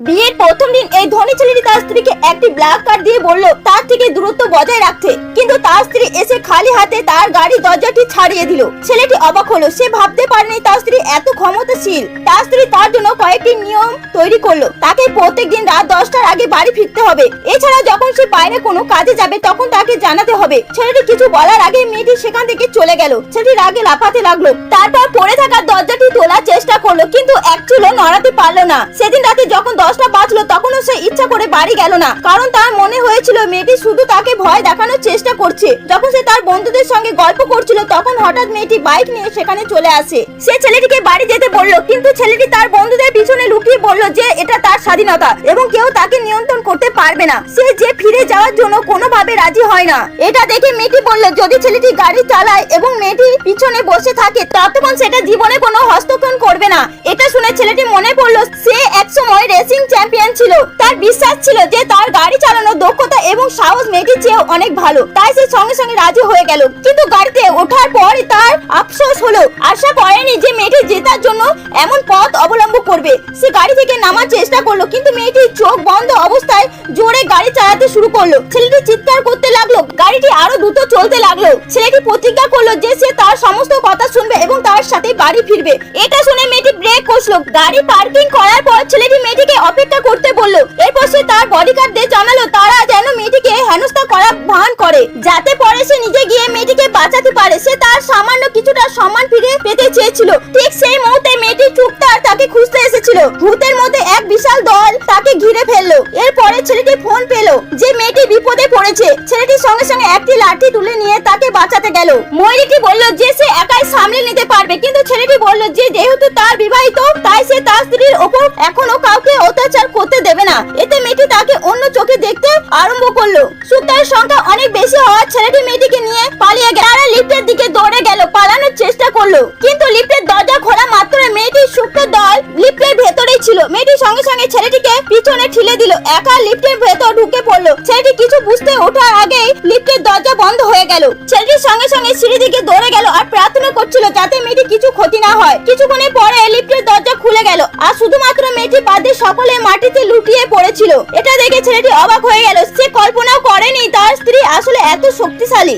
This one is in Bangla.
বিয়ের প্রথম দিন এই ধনী ছেলেটি তার স্ত্রীকে একটি ব্ল্যাক কার্ড দিয়ে বলল তার থেকে দূরত্ব বজায় রাখতে, কিন্তু তার স্ত্রী এসে খালি হাতে তার গাড়ির দরজাটি ছাড়িয়ে দিল। ছেলেটি অবাক হলো, সে ভাবতে পারেনি তার স্ত্রী এত ক্ষমতাশীল। তার স্ত্রী তার জন্য কয়েকটি নিয়ম তৈরি করলো, তাকে প্রত্যেকদিন রাত 10টার আগে বাড়ি ফিরতে হবে। এছাড়া যখন সে বাইরে কোনো কাজে যাবে তখন তাকে জানাতে হবে। ছেলেটি কিছু বলার আগে মেয়েটি সেখান থেকে চলে গেল। ছেলেটি রাগে লাফাতে লাগলো, তারপর পড়ে থাকা দরজাটি তোলার চেষ্টা করলো, কিন্তু এক চুলও নড়াতে পারলো না। সেদিন রাতে যখন 10টা বাজলো তখনও সে ইচ্ছা করে বাড়ি গেল না, কারণ তার মনে হয়েছিল মেয়েটি শুধু তাকে ভয় দেখানোর চেষ্টা করছে। যখন সে তার বন্ধুদের সঙ্গে গল্প করছিল তখন হঠাৎ মেয়েটি বাইক নিয়ে সেখানে চলে আসে। সে ছেলেটিকে বাড়ি যেতে বলল, কিন্তু ছেলেটি তার বন্ধুদের পিছনে লুকিয়ে বলল যে এটা তার স্বাধীনতা এবং কেউ তাকে নিয়ন্ত্রণ করতে পারবে না। সে যে ফিরে যাওয়ার জন্য কোনোভাবে রাজি হয় না। এটা দেখে মেয়েটি বলল যদি ছেলেটি গাড়ি চালায় এবং মেয়েটি পিছনে বসে থাকে ততক্ষণ সেটা জীবনে কোনো হস্তক্ষেপ করবে না। এটা শুনে ছেলেটি মনে পড়লো সে একসময় রেসিং চ্যাম্পিয়ন ছিল। তার বিশ্বাস ছিল যে তার গাড়ি চালানোর দক্ষতা এবং সাহস মেয়েটির চেয়ে অনেক ভালো, তাই সে সঙ্গে সঙ্গে রাজি হয়ে গেল। কিন্তু গাড়িতে ওঠার পর তার আফসোস হলো, আশা করেনি যে মেয়েটি জেতার জন্য এমন পথ অবলম্বন করবে। সে গাড়ি থেকে নামার চেষ্টা করলো, কিন্তু মেয়েটি চোখ বন্ধ অবস্থায় জোরে গাড়ি চালাতে শুরু করলো। ছেলেটি চিৎকার করতে লাগলো, গাড়িটি আরো দ্রুত চলতে লাগলো। ছেলেটি প্রতিজ্ঞা করলো যে সে তার সমস্ত কথা শুনবে এবং তার সাথে বাড়ি ফিরবে। এটা শুনে মেয়েটি ব্রেক কষলো। গাড়ি পার্কিং করার পর ছেলেটি মেয়েটিকে অপেক্ষা করতে বলল। এরপর সে তার বডিগার্ডদের জানালো তারা যেন মেয়েটিকে হেনস্থা করার ভান করে, যাতে পরে সে নিজে গিয়ে মেয়েটিকে বাঁচাতে পারে। সে তার সামান্য কিছুটা সম্মান ফিরে পেতে চেয়েছিল। ঠিক সেই মুহূর্তে মেয়েটি চুপচাপ তাকে খুঁজতে এসেছিল। ভূতের মধ্যে এক বিশাল দল তাকে ঘিরে ফেললো। এরপরে ছেলেটি ফোন পেলো যে মেয়েটি বিপদে পড়েছে। ছেলেটির সঙ্গে সঙ্গে একটি লাঠি তুলে নিয়ে তাকে বাঁচাতে গেল। ময়ূরীটি বলল যে সে একাই সামলে নিতে পারবে, কিন্তু ছেলেটি বলল যে যেহেতু তার বিবাহিত তাই সে তার স্ত্রীর ওপর এখনো কাউকে অত্যাচার করতে দেবে না। এতে মেয়েটি তাকে অন্য চোখে দেখতে আরম্ভ করলো। সুতার সংখ্যা অনেক বেশি হওয়ার ছেলেটি মেয়েটিকে নিয়ে পালিয়ে গেল। তারা লিফটের দিকে দৌড়ে গেল, পালানোর চেষ্টা করলো, কিন্তু লিফটের দরজা খোলা মাত্র মেয়েটির সুপ্তের দল লিফটের ভেতরেই ছিল। মেয়েটি সঙ্গে সঙ্গে ছেলেটিকে পিছনে ঠেলে দিল, একা লিফটের ভেতর ঢুকে পড়লো। ছেলেটি কিছু বুঝতে ওঠার আগেই লিফটের দরজা বন্ধ হয়ে গেল। ছেলেটির সঙ্গে সঙ্গে সিঁড়ির দিকে দৌড়ে গেল আর প্রার্থনা করছিল যাতে মেয়েটি কিছু ক্ষতি না হয়। কিছুক্ষণের পরে লিফটের দরজা খুলে গেল আর শুধুমাত্র মেয়েটি বাদে সকলে মাটিতে লুটিয়ে পড়েছিল। এটা দেখে ছেলেটি অবাক হয়ে গেল। সে কল্পনাও করেনি তার স্ত্রী আসলে এত শক্তিশালী।